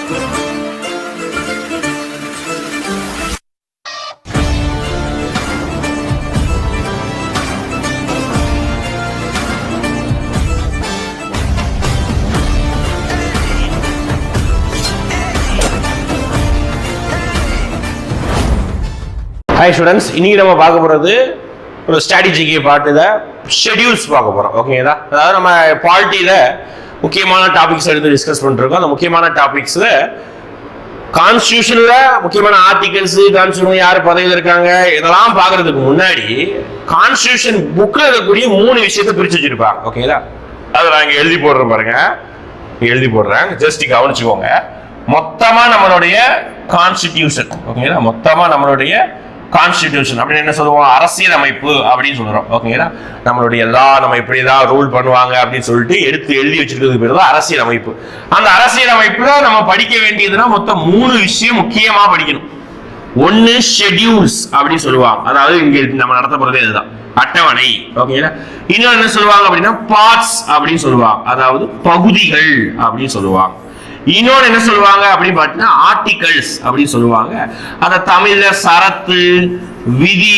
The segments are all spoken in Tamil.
Hi students, இன்னைக்கு நம்ம பார்க்க போறது ஒரு ஸ்ட்ராட்டஜிக்கு பார்ட் ஷெட்யூல்ஸ் பார்க்க போறோம். ஓகேங்களா? அதாவது நம்ம பாலிட்டியில முக்கியமான டாபிக்ஸ் எடுத்து டிஸ்கஸ் பண்ணிருக்கோம். அந்த முக்கியமான டாபிக்ஸ்ல கான்ஸ்டிடியூஷன்ல முக்கியமான ஆர்டிகல்ஸ், கான்ஸ்டிடியூஷன் யார் பதவியில் இருக்காங்க இதெல்லாம் பார்க்கறதுக்கு முன்னாடி கான்ஸ்டிடியூஷன் புக்ல இருக்கக்கூடிய 3 விஷயத்தை பிரிச்சு வச்சிருப்பாங்க. ஓகேங்களா? அதை நான் இங்க எழுதி போடுறேன் பாருங்க. எழுதி போடுறேன், ஜஸ்ட் கவனிச்சுக்கோங்க. மொத்தமா நம்மளுடைய கான்ஸ்டிடியூஷன், ஓகேங்களா? மொத்தமா நம்மளுடைய கான்ஸ்டிடியூஷன் அப்படின்னு என்ன சொல்லுவோம்? அரசியல் அமைப்பு அப்படின்னு சொல்றோம். ஓகேங்களா? நம்மளுடைய லா நம்ம இப்படிதான் ரூல் பண்ணுவாங்க அப்படின்னு சொல்லிட்டு எடுத்து எழுதி வச்சிருக்கிறது பேர் தான் அரசியல் அமைப்பு. அந்த அரசியல் அமைப்புல நம்ம படிக்க வேண்டியதுன்னா மொத்தம் 3 விஷயம் முக்கியமா படிக்கணும். ஒன்னு ஷெட்யூல்ஸ் அப்படின்னு சொல்லுவாங்க, அதாவது இங்க நம்ம நடத்த போறதே இதுதான், அட்டவணை. ஓகேங்களா? இன்னொன்னு என்ன சொல்லுவாங்க அப்படின்னா பார்ட்ஸ் அப்படின்னு சொல்லுவாங்க, அதாவது பகுதிகள் அப்படின்னு சொல்லுவாங்க. இன்னொன்னு என்ன சொல்லுவாங்க அப்படின்னு பாத்தீங்கன்னா ஆர்டிகல்ஸ் அப்படின்னு சொல்லுவாங்க. அத தமிழ்ல சரத்து, விதி,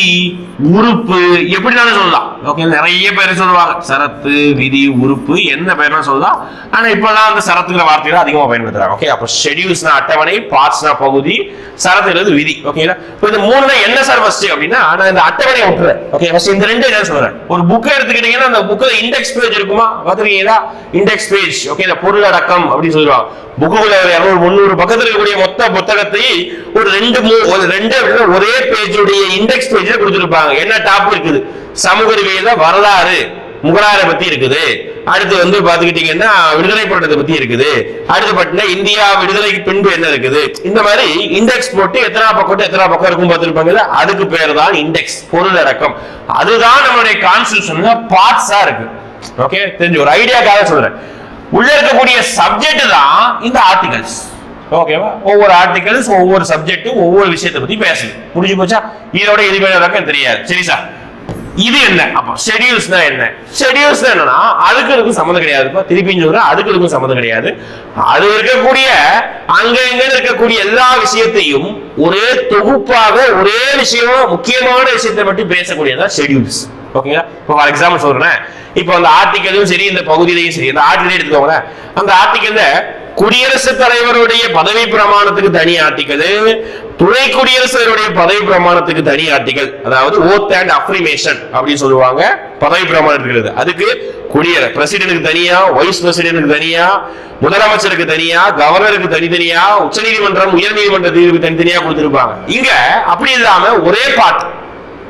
உறுப்பு எப்படினாலும் சொல்லலாம். ஓகே, நிறைய பேர் சொல்லுவாங்க சரத்து, விதி, உறுப்பு என்ன பேர்னா சொல்லலாம். ஆனா இப்பெல்லாம் அந்த சரத்துங்கிற வார்த்தைகளை அதிகமா பயன்படுத்துறாங்க. ஓகே, அப்ப ஷெட்யூல்ஸ்னா அட்டவணை, பார்ட்ஸ்னா பகுதி, சரத்துங்கிறது விதி. ஓகேங்களா? இப்போ இந்த 3ல என்ன சார் ஃபர்ஸ்ட் அப்படின்னா நான் இந்த அட்டவணையை விட்டுறேன். ஓகே, ஃபர்ஸ்ட் இந்த 2 என்ன சொல்றேன். ஒரு புக்கை எடுத்துக்கிட்டீங்கன்னா அந்த புக்ல இண்டெக்ஸ் பேஜ் இருக்குமா பாத்துருக்கீங்களா? Index page. ஓகே, இந்த பொருளடக்கம் அப்படின்னு சொல்லுவாங்க. புக்குல 200-300 பக்கத்துல இருக்கக்கூடிய மொத்த புத்தகத்தை ஒரு 2 ஒரே பேஜுடைய இண்டெக்ஸ் பேஜ்ல கொடுத்திருப்பாங்க. என்ன டாப் இருக்குது? சமூக அறிவியல்ல வரலாறு, முகலாயரை பத்தி இருக்குது. அடுத்து பாத்துக்கிட்டீங்கன்னா விடுதலை போராட்டத்தை பத்தி இருக்குது. அடுத்து பாத்தீங்கன்னா இந்தியா விடுதலைக்கு பின்பு என்ன இருக்குது. இந்த மாதிரி இண்டெக்ஸ் போட்டு எத்தனை பக்கம் இருக்கும் பார்த்திருப்பாங்க. அதுக்கு பேர் தான் இண்டெக்ஸ், பொருளடக்கம். அதுதான் நம்மளுடைய கான்ஸ்டிடியூஷன்ல பார்ட்ஸா இருக்கு. ஓகே, தெரிஞ்சு ஒரு ஐடியாக்காக சொல்றேன். உள்ள இருக்கக்கூடிய சப்ஜெக்ட் தான் இந்த ஆர்டிகல்ஸ். ஓகேவா? ஒவ்வொரு ஆர்டிகல்ஸ் ஒவ்வொரு சப்ஜெக்டும் ஒவ்வொரு விஷயத்தை பத்தி பேசுது. முடிஞ்சு போச்சா? இதோட இது தெரியாது. சரி சார், இது என்ன? அப்ப ஷெட்யூல்ஸ்னா என்ன? ஷெட்யூல்ஸ்னா என்னன்னா அதுக்கு சம்மந்தம் கிடையாது. திருப்பி சொல்றேன், அதுக்கு சம்மந்தம் கிடையாது. அது இருக்கக்கூடிய அங்க எங்க இருக்கக்கூடிய எல்லா விஷயத்தையும் ஒரே தொகுப்பாக ஒரே விஷயம் முக்கியமான விஷயத்தை மட்டும் பேசக்கூடியதான் ஷெட்யூல்ஸ். ஓகேங்களா? இப்போ ஃபார் எக்ஸாம்பிள் சொல்றேன், இப்போ அந்த ஆர்டிகலும் சரி இந்த பகுதியிலையும் சரி, அந்த ஆர்டிகல் எடுத்துக்கோங்க. அந்த ஆர்டிகல்ல குடியரசுத் தலைவருடைய பதவி பிரமாணத்துக்கு தனி ஆர்டிகல், துணை குடியரசுடைய பதவி பிரமாணத்துக்கு தனி ஆர்டிகல், அதாவது ஓத் அண்ட் அஃப்ரிமேஷன் அப்படின்னு சொல்லுவாங்க. பதவி பிரமாணம் இருக்கிறது, அதுக்கு பிரசிடென்ட்க்கு தனியா, வைஸ் பிரசிடென்ட்க்கு தனியா, முதலமைச்சருக்கு தனியா, கவர்னருக்கு தனித்தனியா, உச்சநீதிமன்றம் உயர்நீதிமன்ற தீர்ப்பு தனித்தனியா கொடுத்திருப்பாங்க. இங்க அப்படி இல்லாம ஒரே பார்ட்.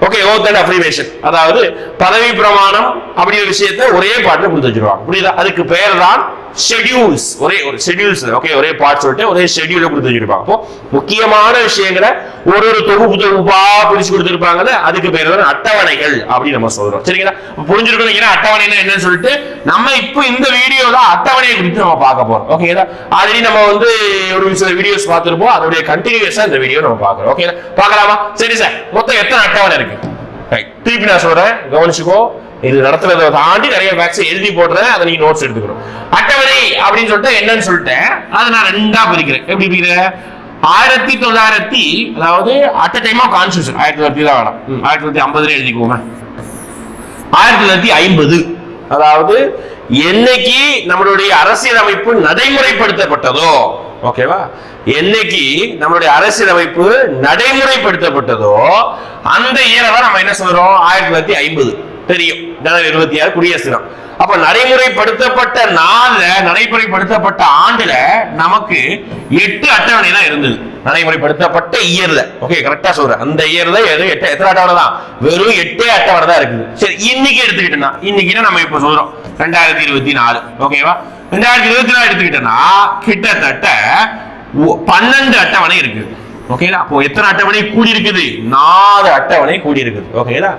ஓகே, ஓத் அண்ட் அஃப்ரிமேஷன், அதாவது பதவி பிரமாணம் அப்படிங்கிற விஷயத்தை ஒரே பார்ட்ல கொடுத்து வச்சிருவாங்க. புரியுதா? அதுக்கு பேர் தான் ஷெட்யூல்ஸ். ஒரே ஒரு ஷெட்யூல்ஸ். ஓகே, ஒரே பார்ட் சொல்லிட்டு ஒரே ஷெட்யூல கொடுத்து வச்சிருப்பாங்க. அப்போ முக்கியமான விஷயங்களை ஒரு தொகுப்பா பிரிச்சு கொடுத்திருப்பாங்கல்ல, அதுக்கு பேர் தான் அட்டவணைகள் அப்படின்னு நம்ம சொல்றோம். சரிங்களா? புரிஞ்சிருக்கணும் அட்டவணைனா என்னன்னு சொல்லிட்டு நம்ம இப்போ இந்த வீடியோல அட்டவணையை குறித்து நம்ம பார்க்க போறோம். ஓகேங்களா? ஆல்ரெடி நம்ம ஒரு சில வீடியோஸ் பார்த்திருப்போம், அதோடைய கண்டினியூஸா இந்த வீடியோ நம்ம பார்க்கிறோம். ஓகே, பார்க்கலாமா? சரி சார், மொத்தம் எத்தனை அட்டவணை இருக்கு? திருப்பி நான் சொல்றேன், கவனிச்சுக்கோ. இது நடத்துறதை தாண்டி நிறைய ஃபேக்ட்ஸ் எழுதி போடுறேன், அதை நீங்க நோட்ஸ் எடுத்துக்கணும். அட்டவணை அப்படின்னு சொல்லிட்டு என்னன்னு சொல்லிட்டேன், அதை நான் 2ஆ பிரிக்கிறேன். எப்படி பிரிக்கிறேன்? 1900, அதாவது at a time of constitution 1900 தான் வேணும். 1950 எழுதிக்கோங்க. 1950, அதாவது என்னைக்கு நம்மளுடைய அரசியல் அமைப்பு நடைமுறைப்படுத்தப்பட்டதோ, ஓகேவா, என்னைக்கு நம்மளுடைய அரசியல் அமைப்பு நடைமுறைப்படுத்தப்பட்டதோ அந்த இயரை தான் நம்ம என்ன சொல்றோம்? 1950. தெரியும், ஜனவரி 26 குடியரசு தினம். அப்ப நடைமுறைப்படுத்தப்பட்ட நாள்ல, நடைமுறைப்படுத்தப்பட்ட ஆண்டுல நமக்கு 8 அட்டவணை தான் இருந்தது. நடைமுறைப்படுத்தப்பட்ட இயர்ல. ஓகே, கரெக்டா சொல்றேன். அந்த இயர்ல எத்தனை அட்டவணை தான்? வெறும் 8 அட்டவணை தான் இருக்குது. சரி, இன்னைக்கு எடுத்துக்கிட்டோம்னா, இன்னைக்கு நம்ம இப்ப சொல்றோம் 2024. ஓகேவா? 2024 எடுத்துக்கிட்டோம்னா கிட்டத்தட்ட 12 அட்டவணை இருக்கு. ஓகேங்களா? அப்போ எத்தனை அட்டவணை கூடி இருக்குது? 4 அட்டவணை கூடி இருக்குது. ஓகேங்களா?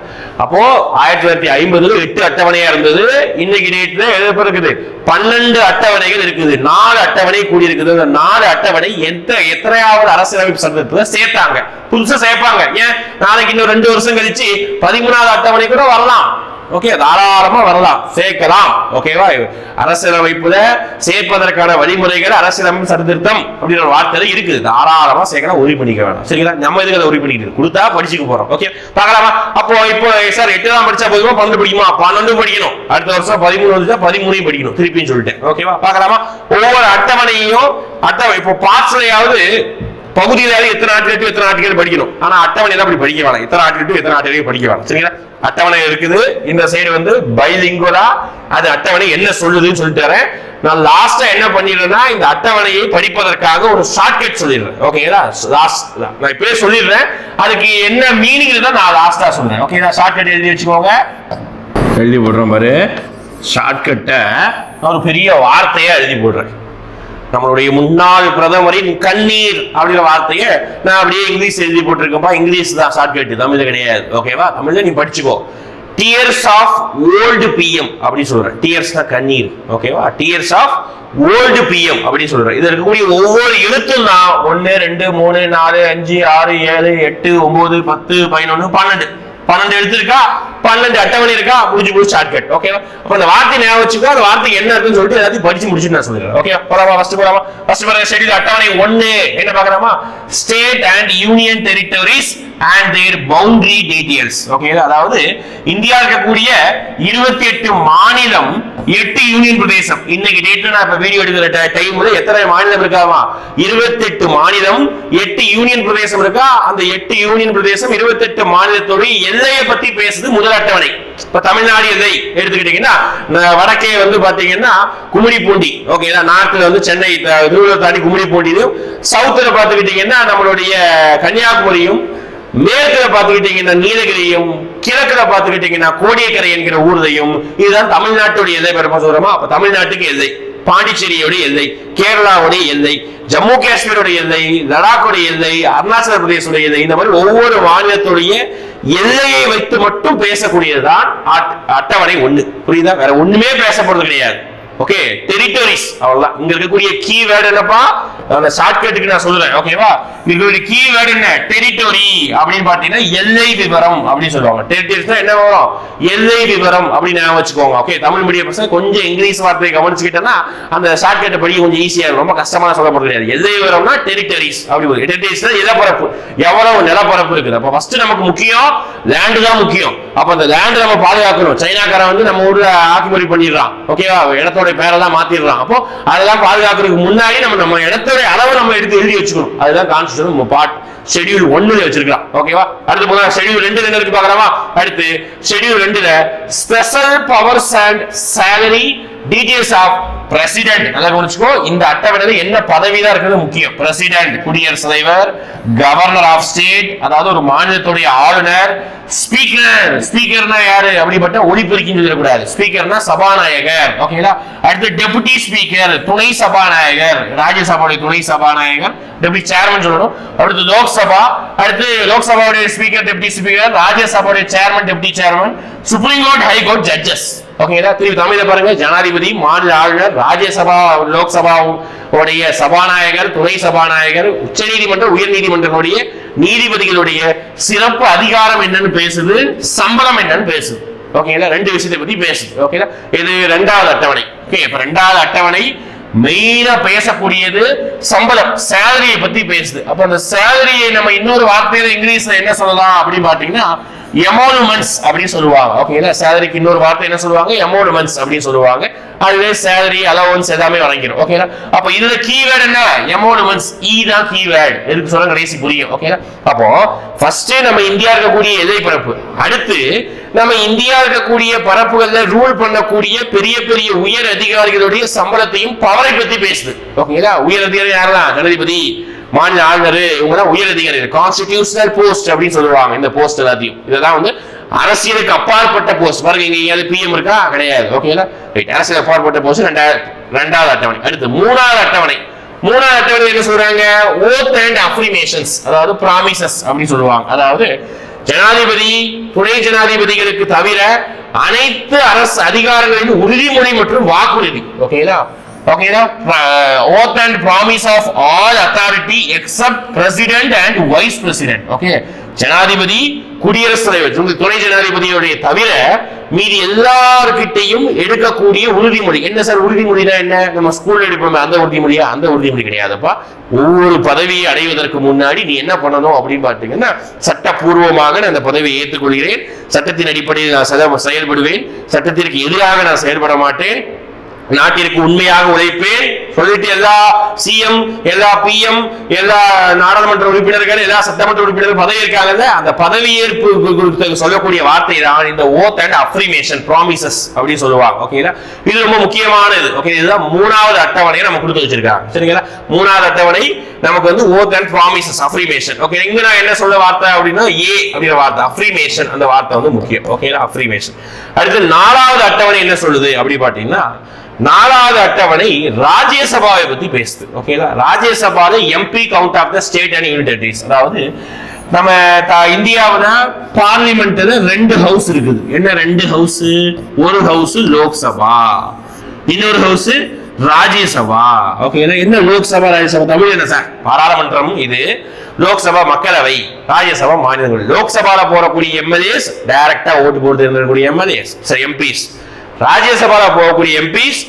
அப்போ 1950 8 அட்டவணையா இருந்தது. இன்னைக்கு டேட்ல எது இருக்குது? 12 அட்டவணைகள் இருக்குது. 4 அட்டவணை கூடி இருக்குது. அந்த 4 அட்டவணை எத்தனையாவது அரசியலமைப்பு சட்டத்துல சேர்த்தாங்க, புதுசா சேர்ப்பாங்க. ஏன் நாளைக்கு இன்னும் 2 வருஷம் கழிச்சு 13வது அட்டவணை கூட வரலாம். ஓகே, தாராளமா வரலாம், சேர்க்கலாம். ஓகேவா? அரசியலமைப்புல சேர்ப்பதற்கான வழிமுறைகள் அரசியலமைப்பு சட்டத்திருத்தம் அப்படின்ற ஒரு வார்த்தை இருக்குது. தாராளமா சேர்க்கலாம், உறுதி பண்ணிக்க வேண்டாம். சரிங்களா? நம்ம இதுக்கு உறுதி பண்ணிக்கிட்டு கொடுத்தா படிச்சுக்க போறோம். ஓகே, பார்க்கலாமா? அப்போ இப்போ சார் 8 தான் படிச்சா போதுமா, 12 படிக்குமா? 12 படிக்கணும். அடுத்த வருஷம் 13 வந்துச்சா 13 படிக்கணும் திருப்பின்னு சொல்லிட்டேன். ஓகேவா? பார்க்கலாமா? ஒவ்வொரு அட்டவணையும் இப்போ பார்ட்ஸ்லயாவது பகுதியிலாவது எத்தனை ஆர்டிகல் எத்தனை ஆர்டிகல் படிக்கணும். ஆனா அட்டவணையில அப்படி படிக்க வேணாம். எத்தனை ஆர்டிகல் எத்தனை ஆர்டிகல் படிக்க வேணாம். சரிங்களா? அட்டவணை இருக்குது. இந்த சைடு வந்து பைலிங்குவலா அது அட்டவணை என்ன சொல்லுதுன்னு சொல்லிட்டு வரேன். நான் லாஸ்டா என்ன பண்ணிடுறேன்னா இந்த அட்டவணையை படிப்பதற்காக ஒரு ஷார்ட்கட் சொல்லிடுறேன். ஓகேங்களா? நான் இப்பவே சொல்லிடுறேன். அதுக்கு என்ன மீனிங் தான் நான் லாஸ்டா சொல்றேன். ஓகேங்களா? ஷார்ட்கட் எழுதி வச்சுக்கோங்க. எழுதி போடுறேன் பாரு. ஷார்ட்கட்டை ஒரு பெரிய வார்த்தையா எழுதி போடுறேன். நம்மளுடைய முன்னாள் பிரதமரின் கண்ணீர் அப்படிங்கிற வார்த்தையை நான் அப்படியே இங்கிலீஷ் எழுதி போட்டிருக்கேன்ப்பா. இங்கிலீஷ் தான் ஷார்ட்கட், தமிழ்ல கிடையாது. ஓகேவா? தமிழ்ல நீ படிச்சுக்கோ. டியர்ஸ் ஆஃப் ஓல்டு பிஎம் அப்படி சொல்றேன். டியர்ஸ் தான் கண்ணீர். ஓகேவா? டியர்ஸ் ஆஃப் ஓல்டு பிஎம் அப்படி சொல்றேன். இது இருக்கக்கூடிய ஒவ்வொரு எழுத்தும் தான் 1 2 3 4 5 6 7 8 9 10 11 12 எழுத்து இருக்கா, 12 அட்டவணை இருக்கா, முடிஞ்சு ஷார்ட்கட். ஓகேவா? அப்ப அந்த வார்த்தை ஞாபகம் வச்சுக்கோ. அந்த வார்த்தைக்கு என்ன இருக்குன்னு சொல்லிட்டு எல்லாத்தையும் படிச்சு முடிச்சு நான் சொல்லிடுறேன். ஓகே, போலாமா? ஃபர்ஸ்ட் பாருங்க ஷெட்யூல் அட்டவணை 1 என்ன பார்க்கலாமா? State and union territories and their boundary details. Okay, அதாவது இந்தியா இருக்கக்கூடிய 28 மாநிலம் 8 யூனியன் பிரதேசம். இன்னைக்கு டேட்ல நான் இப்ப வீடியோ எடுக்கிற டைம்ல எத்தனை மாநிலம் இருக்காமா? 28 மாநிலம் 8 யூனியன் பிரதேசம் இருக்கா. அந்த 8 யூனியன் பிரதேசம் 28 மாநிலத்தோட எல்லையை பத்தி பேசுது முதல் அட்டவணை. இப்ப தமிழ்நாடு எல்லை எடுத்துக்கிட்டீங்கன்னா வடக்கே வந்து பாத்தீங்கன்னா கும்மிடிப்பூண்டி. ஓகே, நார்த்ல வந்து சென்னை திருவள்ளூர் தாண்டி கும்மிடிப்பூண்டியும், சவுத்துல பாத்துக்கிட்டீங்கன்னா நம்மளுடைய கன்னியாகுமரியும், மேற்குல பாத்துக்கிட்டீங்கன்னா நீலகிரியும், கிழக்குல பாத்துக்கிட்டீங்கன்னா கோடியக்கரை என்கிற ஊர்லையும். இதுதான் தமிழ்நாட்டுடைய எல்லை பெருமா சொல்றோமா? அப்ப தமிழ்நாட்டுக்கு எல்லை, பாண்டிச்சேரியோடைய எல்லை, கேரளாவுடைய எல்லை, ஜம்மு காஷ்மீருடைய எல்லை, லடாக்குடைய எல்லை, அருணாச்சல பிரதேசோடைய எல்லை. இந்த மாதிரி ஒவ்வொரு மாநிலத்துடைய எல்லையை வைத்து மட்டும் பேசக்கூடியதுதான் அட்டவணை 1. புரியுதா? வேற ஒண்ணுமே பேசப்படுறது கிடையாது. ஓகே, டெரிட்டரிஸ் அவ்வளவுதான். இங்க இருக்கக்கூடிய கீவேர்டு என்னப்பா? அந்த ஷார்ட்கட்டுக்கு நான் சொல்றேன். ஓகேவா? இங்க இருக்கக்கூடிய கீவேர்டு என்ன? டெரிட்டரி அப்படின்னு பாத்தீங்கன்னா எல்லை விவரம் அப்படின்னு சொல்லுவாங்க. டெரிட்டரிஸ்னா என்ன வரும்? எல்லை விவரம் அப்படின்னு ஞாபகம் வச்சுக்கோங்க. ஓகே, தமிழ் மீடியம் பசங்க கொஞ்சம் இங்கிலீஷ் வார்த்தையை கவனிச்சுக்கிட்டேன்னா அந்த ஷார்ட்கட்டை படி கொஞ்சம் ஈஸியா இருக்கும். ரொம்ப கஷ்டமான சொல்லப்படுறது கிடையாது. எல்லை விவரம்னா டெரிட்டரிஸ் அப்படி. டெரிட்டரிஸ்னா நிலப்பரப்பு, எவ்வளவு நிலப்பரப்பு இருக்குது. அப்ப ஃபர்ஸ்ட் நமக்கு முக்கியம் லேண்ட் தான் முக்கியம். அப்ப அந்த லேண்ட் நம்ம பாதுகாக்கணும். சைனாக்காரன் வந்து நம்ம ஊர்ல ஆக்கிபரி பண்ணிடுறான். ஓகேவா? இடத்தோட பேரெல்லாம் மாத்திடுறான். அப்போ அதெல்லாம் பாதுகாக்கிறதுக்கு முன்னாடி நம்ம இடத்தோட அளவை நம்ம எடுத்து எழுதி வச்சுக்கணும். அதுதான் கான்ஸ்டிடியூஷன் பார்ட் ஷெட்யூல் 1ல வச்சிருக்கலாம். ஓகேவா? அடுத்து போனா ஷெட்யூல் 2 என்ன இருக்கு பார்க்கலாமா? அடுத்து ஷெட்யூல் 2ல special powers and salary details of president. நல்லா கவனிச்சுக்கோ. இந்த அட்டவணையில என்ன பதவி தான் இருக்கிறது முக்கியம். பிரசிடென்ட் குடியரசுத் தலைவர், கவர்னர் ஆஃப் ஸ்டேட் அதாவது ஒரு மாநிலத்துடைய ஆளுநர், ஸ்பீக்கர். ஸ்பீக்கர்னா யாரு அப்படிப்பட்ட ஒளிபெருக்கின்னு சொல்லக்கூடாது. ஸ்பீக்கர்னா சபாநாயகர். ஓகேங்களா? அடுத்து டெபுட்டி ஸ்பீக்கர், துணை சபாநாயகர், ராஜ்யசபாவுடைய துணை சபாநாயகர், டெபுட்டி சேர்மன் சொல்லணும். அடுத்து லோக்சபா, அடுத்து லோக்சபாவுடைய ஸ்பீக்கர், டெபுட்டி ஸ்பீக்கர், ராஜ்யசபாவுடைய chairman, deputy chairman, supreme court, high court judges. ஓகேங்களா? திருப்பி தமிழ்ல பாருங்க. ஜனாதிபதி, மாநில ஆளுநர், ராஜ்யசபா, லோக்சபா உடைய சபாநாயகர், துணை சபாநாயகர், உச்ச நீதிமன்றம், உயர் நீதிமன்றங்களுடைய நீதிபதிகளுடைய சிறப்பு அதிகாரம் என்னன்னு பேசுது, சம்பளம் என்னன்னு பேசுது. ஓகேங்களா? 2 விஷயத்தை பத்தி பேசுது. ஓகேங்களா? இது 2வது அட்டவணை. ஓகே, இப்ப 2வது அட்டவணை மெயினா பேசக்கூடியது சம்பளம், சேலரியை பத்தி பேசுது. அப்ப அந்த சேலரியை நம்ம இன்னொரு வார்த்தையில இங்கிலீஷ்ல என்ன சொல்லலாம் அப்படின்னு பாத்தீங்கன்னா எமோலுமெண்ட்ஸ் அப்படின்னு சொல்லுவாங்க. ஓகேங்களா? சேலரிக்கு இன்னொரு வார்த்தை என்ன சொல்லுவாங்க? எமோலுமெண்ட்ஸ் அப்படின்னு சொல்லுவாங்க. அதுவே சேலரி, அலவன்ஸ் எல்லாமே வழங்கிடும். ஓகேங்களா? அப்ப இதுல கீவேர்டு என்ன? எமோலுமெண்ட்ஸ். தான் கீவேர்டு. எதுக்கு சொல்ல கடைசி புரியும். ஓகேங்களா? அப்போ ஃபர்ஸ்ட் நம்ம இந்தியா இருக்கக்கூடிய எல்லை பரப்பு, அடுத்து நம்ம இந்தியா இருக்கக்கூடிய பரப்புகள்ல ரூல் பண்ணக்கூடிய பெரிய பெரிய உயர் அதிகாரிகளுடைய சம்பளத்தையும் பவரை பத்தி பேசுது. ஓகேங்களா? உயர் அதிகாரி யாரெல்லாம்? ஜனாதிபதி, மாநில ஆளுநர், இவங்க தான் உயர் அதிகாரிகள். கான்ஸ்டிடியூஷனல் போஸ்ட் அப்படின்னு சொல்லுவாங்க இந்த போஸ்ட் எல்லாத்தையும். இதெல்லாம் வந்து அரசியலுக்கு அப்பாற்பட்ட போஸ்ட். பாருங்க, இங்க எங்கேயாவது பிஎம் இருக்கா? கிடையாது. ஓகேங்களா? ரைட். அரசியல் அப்பாற்பட்ட போஸ்ட் 2வது அட்டவணை. அடுத்து 3வது அட்டவணை. 3வது அட்டவணை என்ன சொல்றாங்க? ஓத் அண்ட் அஃபிர்மேஷன்ஸ் அதாவது ப்ராமிசஸ் அப்படின்னு சொல்லுவாங்க. அதாவது ஜனாதிபதி, துணை ஜனாதிபதிகளுக்கு தவிர அனைத்து அரசு அதிகாரங்களின் உறுதிமொழி மற்றும் வாக்குறுதி. ஓகேங்களா? ஓகேங்களா? oath and promise of all authority except president and vice president. Okay, ஜனாதிபதி, குடியரசுத் தலைவர், துணை ஜனாதிபதியோட தவிர மீதி எல்லார்கிட்டையும் எடுக்கக்கூடிய உறுதிமொழி. என்ன சார் உறுதிமொழினா என்ன? நம்ம ஸ்கூல்ல எடுப்போமே அந்த உறுதிமொழியா? அந்த உறுதிமொழி கிடையாதுப்பா. ஒவ்வொரு பதவியை அடைவதற்கு முன்னாடி நீ என்ன பண்ணணும் அப்படின்னு பார்த்தீங்கன்னா, சட்டப்பூர்வமாக நான் அந்த பதவியை ஏற்றுக்கொள்கிறேன், சட்டத்தின் அடிப்படையில் நான் செயல்படுவேன், சட்டத்திற்கு எதிராக நான் செயல்பட மாட்டேன், நாட்டிற்கு உண்மையாக உழைப்பேன் சொல்லிட்டு எல்லா சிஎம், எல்லா பிஎம், எல்லா நாடாளுமன்ற உறுப்பினர்கள், எல்லா சட்டமன்ற உறுப்பினர்கள் பதவி இருக்காங்க. அந்த பதவியேற்பு சொல்லக்கூடிய வார்த்தை தான் இந்த ஓத் அண்ட் அஃப்ரிமேஷன், ப்ராமிசஸ் அப்படின்னு சொல்லுவாங்க. ஓகேங்களா? இது ரொம்ப முக்கியமானது. ஓகே, இதுதான் 3வது அட்டவணையை நம்ம கொடுத்து வச்சிருக்காங்க. சரிங்களா? 3வது அட்டவணை நமக்கு வந்து ஓத் அண்ட் ப்ராமிசஸ், அஃப்ரிமேஷன். ஓகே, இங்க நான் என்ன சொல்ல வார்த்தை அப்படின்னா ஏ அப்படிங்கிற வார்த்தை, அஃப்ரிமேஷன், அந்த வார்த்தை வந்து முக்கியம். ஓகேங்களா? அஃப்ரிமேஷன். அடுத்து 4வது அட்டவணை என்ன சொல்லுது அப்படி பாத்தீங்கன்னா, 4வது அட்டவணை ராஜ்யசபாவை பத்தி பேசுது. ஓகேங்களா? ராஜ்யசபால MP count of the state and union territories. அதாவது நம்ம இந்தியாவுல பார்லிமெண்ட்ல 2 ஹவுஸ் இருக்குது. என்ன 2 ஹவுஸ்? ஒரு ஹவுஸ் லோக்சபா, இன்னொரு ஹவுஸ் ராஜ்யசபா. ஓகேங்களா? என்ன லோக்சபா ராஜ்யசபா? தமிழ் என்ன சார்? பாராளுமன்றம் இது. லோக்சபா மக்களவை, ராஜ்யசபா மாநிலங்கள். லோக்சபால போறக்கூடிய எம்எல்ஏஸ் டைரக்டா ஓட்டு போட்டு இருக்கக்கூடிய எம்எல்ஏஸ், எம்பிஸ். ராஜ்யசபால போகக்கூடிய எம்பிஸ்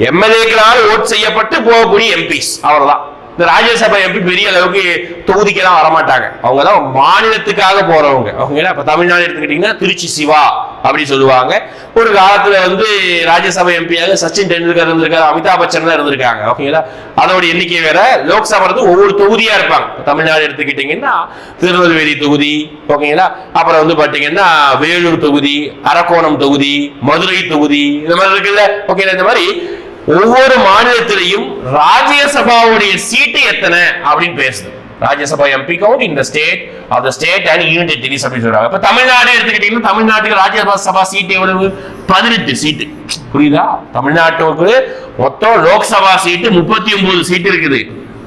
எம்எல்ஏக்களால் ஓட் செய்யப்பட்டு போகக்கூடிய எம்பிஸ், அவ்வளவுதான். இந்த ராஜ்யசபா எம்பி பெரிய அளவுக்கு தொகுதிக்கெல்லாம் வரமாட்டாங்க, அவங்க தான் மாநிலத்துக்காக போறவங்க. ஓகேங்களா? இப்ப தமிழ்நாடு எடுத்துக்கிட்டீங்கன்னா திருச்சி சிவா அப்படி சொல்லுவாங்க. ஒரு காலத்துல வந்து ராஜ்யசபா எம்பியாக சச்சின் டெண்டுல்கர் இருந்திருக்காரு, அமிதாப் பச்சன் தான் இருந்திருக்காங்க. ஓகேங்களா? அதோட எண்ணிக்கை வேற. லோக்சபா ஒவ்வொரு தொகுதியா இருப்பாங்க. தமிழ்நாடு எடுத்துக்கிட்டீங்கன்னா திருநெல்வேலி தொகுதி, ஓகேங்களா? அப்புறம் வந்து பாத்தீங்கன்னா வேலூர் தொகுதி, அரக்கோணம் தொகுதி, மதுரை தொகுதி, இந்த மாதிரி இருக்குல்ல. ஓகேங்களா? இந்த மாதிரி ஒவ்வொரு மாநிலத்திலையும் ராஜ்யசபாவுடைய சீட்டு எத்தனை அப்படின்னு பேசுது. ராஜ்யசபா எம்பி கவுண்ட் இந்த state of the state and union territories அப்படின்னு சொல்றாங்க. இப்ப தமிழ்நாடு எடுத்துக்கிட்டீங்கன்னா தமிழ்நாட்டுக்கு ராஜ்யசபா சீட்டு எவ்வளவு? 18 சீட்டு. புரியுதா? தமிழ்நாட்டுக்கு மொத்தம் லோக்சபா சீட்டு 39 சீட்டு இருக்குது.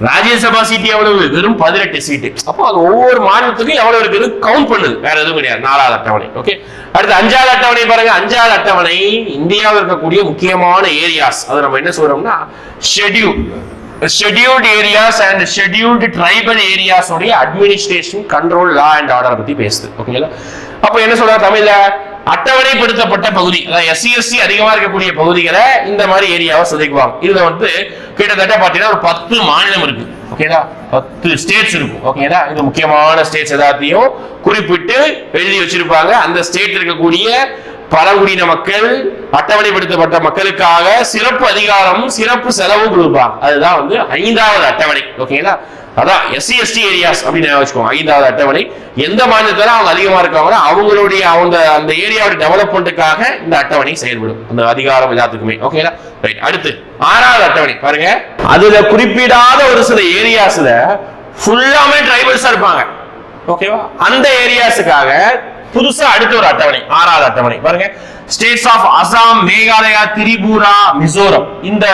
ராஜ்யசபா சீட்டு எவ்வளவு? வெறும் 18 சீட்டு. அப்போ அது ஒவ்வொரு மாநிலத்துக்கும் எவ்வளவு இருக்குது கவுண்ட் பண்ணுது, வேற எதுவும் கிடையாது. 4வது அட்டவணை. ஓகே, அடுத்து 5வது அட்டவணை பாருங்க. 5வது அட்டவணை இந்தியாவில் இருக்கக்கூடிய முக்கியமான ஏரியாஸ், அது நம்ம என்ன சொல்றோம்னா scheduled areas and scheduled tribal areas உடைய administration, control, law and order பத்தி பேசுது. ஓகேங்களா? அப்போ என்ன சொல்ற தமிழ்ல, அட்டவணைப்படுத்தப்பட்ட பகுதி, அதாவது எஸ்சி அதிகமா இருக்கக்கூடிய பகுதிகளை இந்த மாதிரி ஏரியாவை சொல்லிக்குவாங்க. இதுல வந்து கிட்டத்தட்ட பாத்தீங்கன்னா ஒரு 10 மாநிலம் இருக்கு. ஓகேதா? 10 ஸ்டேட்ஸ் இருக்கும். ஓகேதா? இந்த முக்கியமான ஸ்டேட்ஸ் எல்லாத்தையும் குறிப்பிட்டு எழுதி வச்சிருப்பாங்க. அந்த ஸ்டேட் இருக்கக்கூடிய பழங்குடியின மக்கள், அட்டவணைப்படுத்தப்பட்ட மக்களுக்காக சிறப்பு அதிகாரமும் சிறப்பு செலவும் கொடுப்பாங்க. அதுதான் வந்து 5வது அட்டவணை. ஓகேங்களா? அதான் SC/ST ஏரியாஸ் அப்படின்னு வச்சுக்கோங்க. 5வது அட்டவணை எந்த மாநிலத்துல அவங்க அதிகமா இருக்காங்களோ அவங்களுடைய அந்த ஏரியாவோட டெவலப்மெண்ட்டுக்காக இந்த அட்டவணை செயல்படும், அந்த அதிகாரம் எல்லாத்துக்குமே. ஓகேங்களா? ரைட். அடுத்து 6வது அட்டவணை பாருங்க. அதுல குறிப்பிடாத ஒரு சில ஏரியாஸ்ல ஃபுல்லாமே ட்ரைபல்ஸா இருப்பாங்க. ஓகேவா? அந்த ஏரியாஸுக்காக புதுசா அடுத்த ஒரு அட்டவணை, 6வது அட்டவணை பாருங்க. ஸ்டேட்ஸ் ஆஃப் அசாம், மேகாலயா, திரிபுரா, மிசோரம், இந்த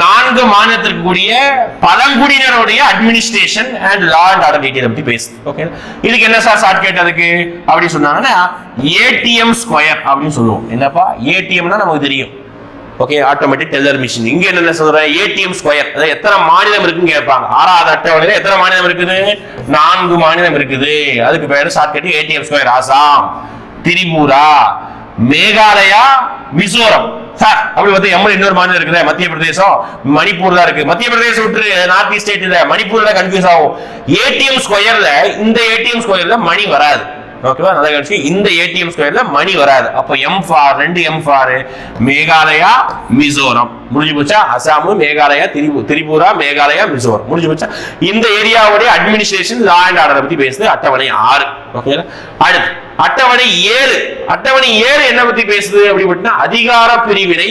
4 மாநிலத்திற்கு கூடிய பழங்குடியினருடைய administration and law and order detail பத்தி பேசுது. ஓகே, இதுக்கு என்ன சார் ஷார்ட்கட்? அதுக்கு அப்படி சொன்னாங்கன்னா ATM ஸ்கொயர் அப்படின்னு சொல்லுவோம். என்னப்பா ATMனா நமக்கு தெரியும். Okay, automatic teller machine. இங்க என்ன சொல்றேன்? ATM square. அதாவது எத்தனை மாநிலம் இருக்குன்னு கேட்பாங்க. 6வது அட்டவணையில எத்தனை மாநிலம் இருக்குது? 4 மாநிலம் இருக்குது. அதுக்கு பேரு shortcut ATM square. Assam, Tripura, Meghalaya, Mizoram. Sir அப்படி பார்த்தா எம்எல் இன்னொரு மாநிலம் இருக்குது, மத்திய பிரதேசம், மணிப்பூர் தான் இருக்கு. மத்திய பிரதேசம் விட்டு நார்த் ஈஸ்ட் ஸ்டேட் இல்ல, மணிப்பூர்ல கன்ஃபியூஸ் ஆகும். ATM ஸ்கொயர்ல இந்த ATM ஸ்கொயர்ல மணி வராது. ஓகேவா? நல்ல கட்சி. இந்த ATM ஸ்கொயர்ல மணி வராது. அப்ப M2 M மேகாலயா, மிசோரம் முடிஞ்சு போச்சா? அசாம், மேகாலயா, திரிபுரா, மேகாலயா, மிசோரம் முடிஞ்சு போச்சா? இந்த ஏரியாவுடைய அட்மினிஸ்ட்ரேஷன், லா அண்ட் ஆர்டர் பத்தி பேசுது அட்டவணை 6. ஓகேங்களா? அடுத்து அட்டவணை 7. அட்டவணை 7 என்ன பத்தி பேசுது அப்படின்னா அதிகார பிரிவினை,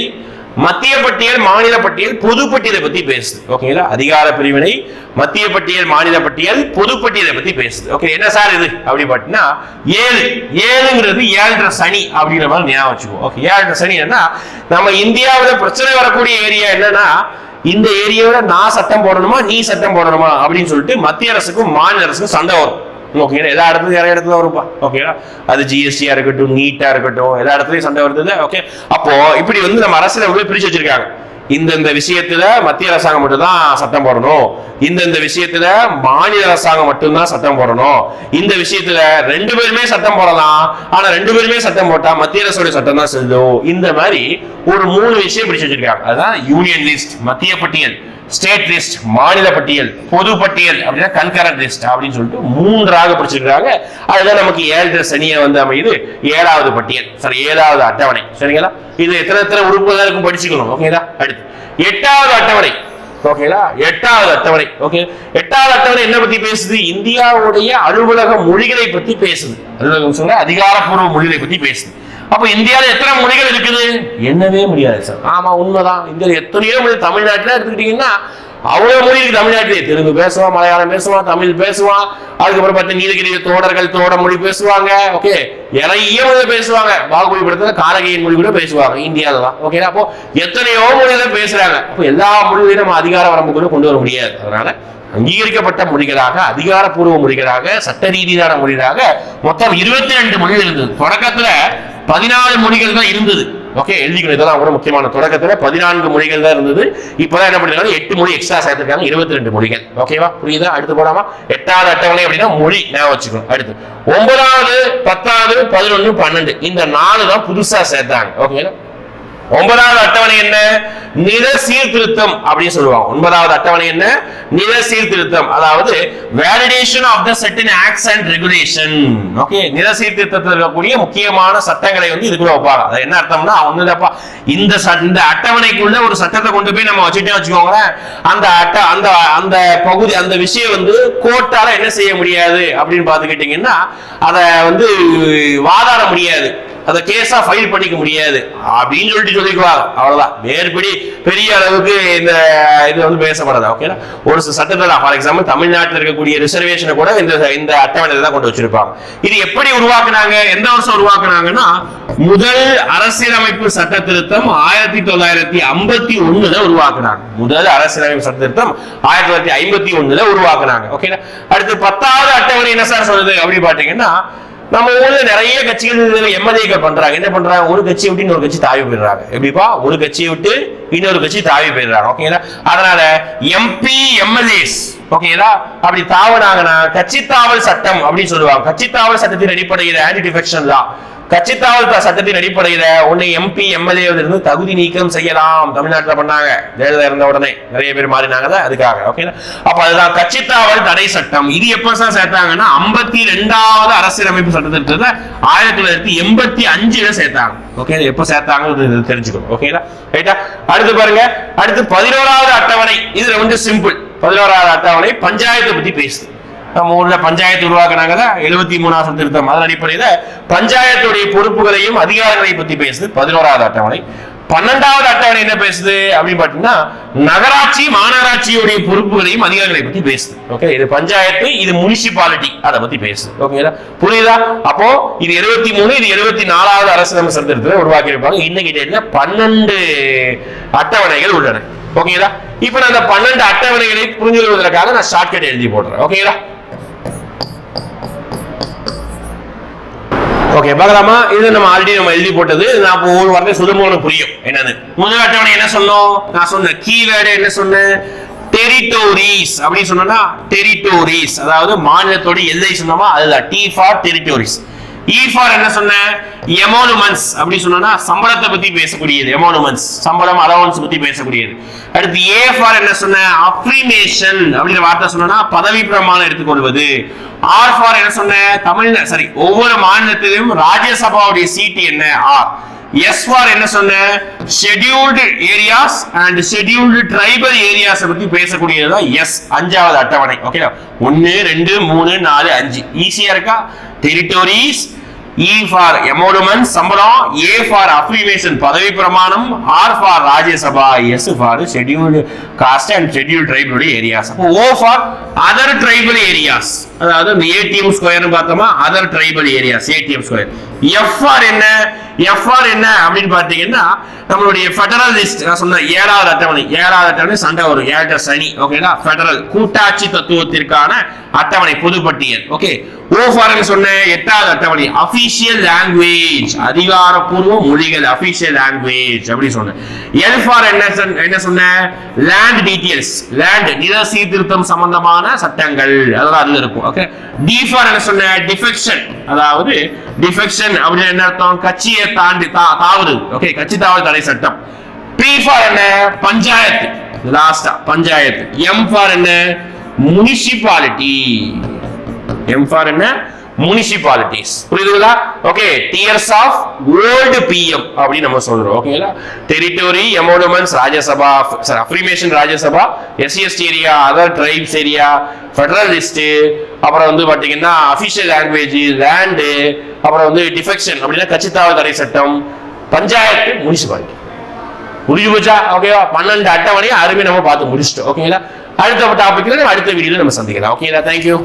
மத்திய பட்டியல், மாநில பட்டியல், பொது பட்டியலை பத்தி பேசுது. ஓகேங்களா? அதிகார பிரிவினை, மத்திய பட்டியல், மாநில பட்டியல், பொது பட்டியலை பத்தி பேசுது. ஓகே, என்ன சார் இது அப்படி பாத்தீங்கன்னா 7ங்கிறது 7 சனி அப்படிங்கிற மாதிரி ஞாபகம் வச்சுக்கோ. ஓகே, 7 சனி என்ன, நம்ம இந்தியாவில் பிரச்சனை வரக்கூடிய ஏரியா என்னன்னா, இந்த ஏரியாவில நான் சட்டம் போடணுமா நீ சட்டம் போடணுமா அப்படின்னு சொல்லிட்டு மத்திய அரசுக்கும் மாநில அரசுக்கும் சண்டை வரும். ஓகே, எல்லா இடத்துலயும் நிறைய இடத்துல வரும்பா. ஓகேங்களா? அது GST-ஆ இருக்கட்டும், நீட்டா இருக்கட்டும், எல்லா இடத்துலயும் சண்டை வருது. ஓகே, அப்போ இப்படி வந்து நம்ம அரசுல பிரிச்சு வச்சிருக்காங்க. இந்த விஷயத்துல மத்திய அரசாங்கம் மட்டும் தான் சட்டம் போடணும், இந்த விஷயத்துல மாநில அரசாங்கம் மட்டும்தான் சட்டம் போடணும், இந்த விஷயத்துல 2 பேருமே சட்டம் போடலாம், ஆனா 2 பேருமே சட்டம் போட்டா மத்திய அரசோட சட்டம் தான் செல்லும். இந்த மாதிரி ஒரு 3 விஷயம் பிடிச்சு வச்சிருக்காங்க. அதுதான் யூனியன் லிஸ்ட் மத்திய பட்டியல், ஸ்டேட் லிஸ்ட் மாநில பட்டியல், பொது பட்டியல் அப்படின்னா கன்கரண்ட் லிஸ்ட் அப்படின்னு சொல்லிட்டு 3ஆக பிடிச்சிருக்காங்க. அதுதான் நமக்கு 7 சனியை வந்து அமைது 7வது பட்டியல், சரி 7வது அட்டவணை. சரிங்களா? இது எத்தனை உறுப்புகள் இருக்கும் படிச்சுக்கணும். ஓகேதா? அடுத்து 8வது அட்டவணை. ஓகேங்களா? 8வது அட்டவணை. ஓகே, 8வது அட்டவணை என்ன பத்தி பேசுது? இந்தியாவுடைய அலுவலக மொழிகளை பத்தி பேசுது. அலுவலகம் சொல்ல அதிகாரப்பூர்வ மொழிகளை பத்தி பேசுது. அப்ப இந்தியாவில் எத்தனை மொழிகள் இருக்குது? என்னவே முடியாது சார். ஆமா, உண்மைதான். இந்தியாவில் எத்தனையோ மொழி. தமிழ்நாட்டில் எடுத்துக்கிட்டீங்கன்னா அவ்வளவு மொழி இருக்கு. தமிழ்நாட்டிலே தெலுங்கு பேசுவான், மலையாளம் பேசுவான், தமிழ் பேசுவான், அதுக்கப்புறம் பார்த்து நீலகிரி தோடர்கள் தோட மொழி பேசுவாங்க. ஓகே, நிறைய மொழி பேசுவாங்க. பாகுபலி படத்துல காரகையின் மொழி கூட பேசுவாங்க இந்தியாவில தான். ஓகே, அப்போ எத்தனையோ மொழிகளை பேசுறாங்க. அப்போ எல்லா மொழிகளையும் நம்ம அதிகார வரம்புக்குள்ள கொண்டு வர முடியாது. அதனால அங்கீகரிக்கப்பட்ட மொழிகளாக, அதிகாரப்பூர்வ மொழிகளாக, சட்ட ரீதியான மொழிகளாக மொத்தம் 22 மொழிகள் இருந்தது. தொடக்கத்துல 14 மொழிகள் தான் இருந்தது. ஓகே, எழுதிக்கணும். இதெல்லாம் கூட முக்கியமான. தொடக்கத்துல 14 மொழிகள் தான் இருந்தது. இப்பதான் என்ன பண்ணிருக்காங்க, 8 மொழி எக்ஸ்ட்ரா சேர்த்திருக்காங்க, 22 மொழிகள். ஓகேவா? புரியுதா? அடுத்து போடாமா 8வது அட்டவணை அப்படின்னா மொழி ஞாபகம் வச்சுக்கணும். அடுத்து 9வது 10வது 11 12 இந்த 4 தான் புதுசா சேர்த்தாங்க. ஓகேங்களா? 9வது அட்டவணை என்ன? நில சீர்திருத்தம் அப்படின்னு சொல்லுவாங்க. 9வது அட்டவணை என்ன? நில சீர்திருத்தம், அதாவது validation of the certain acts and regulation. Okay, நில சீர்திருத்தத்தில் இருக்கக்கூடிய முக்கியமான சட்டங்களை வந்து இதுக்குள்ள வைப்பாங்க. அது என்ன அர்த்தம்னா, ஒண்ணுதப்பா இந்த அட்டவணைக்குள்ள ஒரு சட்டத்தை கொண்டு போய் நம்ம வச்சுட்டே வச்சுக்கோங்களேன், அந்த பகுதி அந்த விஷயம் வந்து கோர்ட்டால என்ன செய்ய முடியாது அப்படின்னு பாத்துக்கிட்டீங்கன்னா, அதை வந்து வாதாட முடியாது, அதை கேஸா ஃபைல் பண்ணிக்க முடியாது அப்படின்னு சொல்லிக்குவாங்க. அவ்வளவுதான். மேற்படி பெரிய அளவுக்கு இந்த இது வந்து பேசப்படாது. ஓகேனா? ஒரு சட்டத்தில் ஃபார் எக்ஸாம்பிள் தமிழ்நாட்டில் இருக்கக்கூடிய ரிசர்வேஷனை கூட இந்த அட்டவணையில தான் கொண்டு வச்சிருப்பாங்க. இது எப்படி உருவாக்குனாங்க? எந்த வருஷம் உருவாக்குனாங்கன்னா, முதல் அரசியலமைப்பு சட்ட திருத்தம் 1951 உருவாக்குனாங்க. முதல் அரசியலமைப்பு சட்ட திருத்தம் 1951 உருவாக்குனாங்க. ஓகேனா? அடுத்து 10வது அட்டவணை என்ன சார் சொல்லுது அப்படின்னு பாத்தீங்கன்னா, நம்ம ஊர்ல நிறைய கட்சிகள் எம்எல்ஏக்கள் பண்றாங்க. என்ன பண்றாங்க? ஒரு கட்சியை விட்டு இன்னொரு கட்சி தாவி போயிடுறாங்க. எப்படிப்பா? ஒரு கட்சியை விட்டு இன்னொரு கட்சி தாவி போயிடுறாங்க. ஓகேங்களா? அதனால எம்பி எம்எல்ஏஸ் ஓகேங்களா அப்படி தாவனாங்கன்னா கட்சி தாவல் சட்டம் அப்படின்னு சொல்லுவாங்க. கட்சி தாவல் சட்டத்தின் அடிப்படையில் ஆன்டி டிஃபெக்ஷன் லா, கட்சித்தாவல் சட்டத்தின் அடிப்படையில ஒன்னு எம்பி எம்எல்ஏ இருந்து தகுதி நீக்கம் செய்யலாம். தமிழ்நாட்டில் பண்ணாங்க. ஜெயலலிதா இருந்த உடனே நிறைய பேர் மாறினாங்க அதுக்காக. ஓகே, அப்ப அதுதான் கட்சித்தாவல் தடை சட்டம். இது எப்ப சேர்த்தாங்கன்னா 52வது அரசியலமைப்பு சட்டத்திட்டத்தை 1985 சேர்த்தாங்க. ஓகே, எப்ப சேர்த்தாங்க தெரிஞ்சுக்கணும். ஓகேங்களா? ரைட்டா? அடுத்து பாருங்க, அடுத்து 11வது அட்டவணை. இதுல வந்து சிம்பிள். 11வது அட்டவணை பஞ்சாயத்தை பத்தி பேசுது. நம்ம ஊர்ல பஞ்சாயத்து உருவாக்குனாங்க 73வது திருத்தம். அதன் அடிப்படையில பஞ்சாயத்துடைய பொறுப்புகளையும் அதிகாரங்களையும் பத்தி பேசுது 11வது அட்டவணை. 12வது அட்டவணை என்ன பேசுது அப்படின்னு பாத்தீங்கன்னா, நகராட்சி மாநகராட்சியுடைய பொறுப்புகளையும் அதிகாரங்களையும் பத்தி பேசுது. ஓகே, இது பஞ்சாயத்து, இது முனிசிபாலிட்டி, அதை பத்தி பேசுது. ஓகேங்களா? புரியுதா? அப்போ இது 73, இது 74வது அரசியலமைப்பு சட்டத்தை உருவாக்கி இருப்பாங்க. இன்னைக்கு டேட்ல 12 அட்டவணைகள் உள்ளன. ஓகேங்களா? இப்ப நான் அந்த 12 அட்டவணைகளை புரிஞ்சு கொள்வதற்காக நான் ஷார்ட்கட் எழுதி போடுறேன். ஓகேங்களா? ஓகே, பார்க்கலாமா? இது நம்ம ஆல்ரெடி எழுதி போட்டது. நான் ஒவ்வொரு வார்த்தை சொல்லும்போது புரியும் என்னது. முதல் அட்டவணை என்ன சொன்னோம்? நான் சொன்ன கீவேர்டு என்ன சொன்னேன்? டெரிட்டோரிஸ் அப்படின்னு சொன்னா, டெரிட்டோரிஸ் அதாவது மாநிலத்தோட எல்லை சொன்னோமா, அதுதான் T for territories. E for என்ன சொன்ன? எமோனுமெண்ட்ஸ் அப்படி சொன்னா சம்பளத்தை பத்தி பேசக்கூடியது. எமோனுமெண்ட்ஸ் சம்பளம், அலவன்ஸ் பத்தி பேசக்கூடியது. அடுத்து A ஃபார் என்ன சொன்ன? அஃப்ரிமேஷன் அப்படிங்கிற வார்த்தை சொன்னா பதவி பிரமாணம் எடுத்துக்கொள்வது. R ஃபார் என்ன சொன்ன? தமிழ்நாடு சரி ஒவ்வொரு மாநிலத்திலும் ராஜ்யசபாவுடைய சீட் என்ன? R. S ஃபார் என்ன சொன்ன? Scheduled areas and scheduled tribal areas பத்தி பேசக்கூடியதுதான் S. 5வது அட்டவணை. ஓகே, 1 2 3 4 5 ஈஸியா இருக்கா? டெரிட்டோரிஸ், E ஃபார் எமோனுமெண்ட் சம்பளம், A ஃபார் அஃப்ரிமேஷன் பதவி பிரமாணம், R for Rajya Sabha, S for scheduled caste and scheduled tribal areas. O for other tribal areas, அதாவது இந்த ஏடிஎம் ஸ்கொயர்னு பார்த்தோமா, other tribal areas ATM square. F for என்ன? F ஃபார் என்ன அப்படின்னு பார்த்தீங்கன்னா, நம்மளுடைய ஃபெடரல் லிஸ்ட். நான் சொன்ன 7வது அட்டவணை. 7வது அட்டவணை சண்டை வரும், 7 சனி. ஓகேங்களா? ஃபெடரல் கூட்டாட்சி தத்துவத்திற்கான அட்டவணை, பொதுப்பட்டியல். ஓகே, O ஃபார் என்ன சொன்னேன், 8வது அட்டவணை அபிஷியல் லாங்குவேஜ், அதிகாரப்பூர்வ மொழிகள், அபிஷியல் லாங்குவேஜ் அப்படி சொன்னேன். L ஃபார் என்ன சொன்னேன், லேண்ட் டீடைல்ஸ், லேண்ட் நில சீர்திருத்தம் சம்பந்தமான சட்டங்கள் அதெல்லாம் அதுல இருக்கும். ஓகே. D ஃபார் என்ன சொன்னேன், டிஃபெக்ஷன், அதாவது டிஃபெக்ஷன் அப்படின்னா என்ன அர்த்தம், கட்சியை தாண்டி தாவுது. ஓகே, கட்சி தாவல் தடை சட்டம். P ஃபார் என்ன, பஞ்சாயத்து, லாஸ்டா பஞ்சாயத்து. M ஃபார் என்ன, முனிசிபாலிட்டி. M ஃபார் என்ன, முனிசிபாலிட்டிஸ். புரியுதுங்களா? Okay, dears of old PM அப்படி நம்ம சொல்றோம். ஓகேங்களா? Territory, emoluments, Rajya Sabha, affirmation Rajya Sabha, SC/ST area, other tribes area, federal list, அப்புறம் வந்து பாத்தீங்கன்னா அபிஷியல் லாங்குவேஜ், லேண்ட், அப்புறம் வந்து டிஃபெக்ஷன் அப்படின்னா கட்சித்தாவல் தடை சட்டம், பஞ்சாயத்து, முனிசிபாலிட்டி. புரிஞ்சு போச்சா? ஓகேவா? 12 அட்டவணையை அருமையை நம்ம பார்த்து முடிச்சிட்டோம். ஓகேங்களா? அடுத்த டாபிக்ல அடுத்த வீடியோல நம்ம சந்திக்கலாம். ஓகேங்களா? தேங்க்யூ.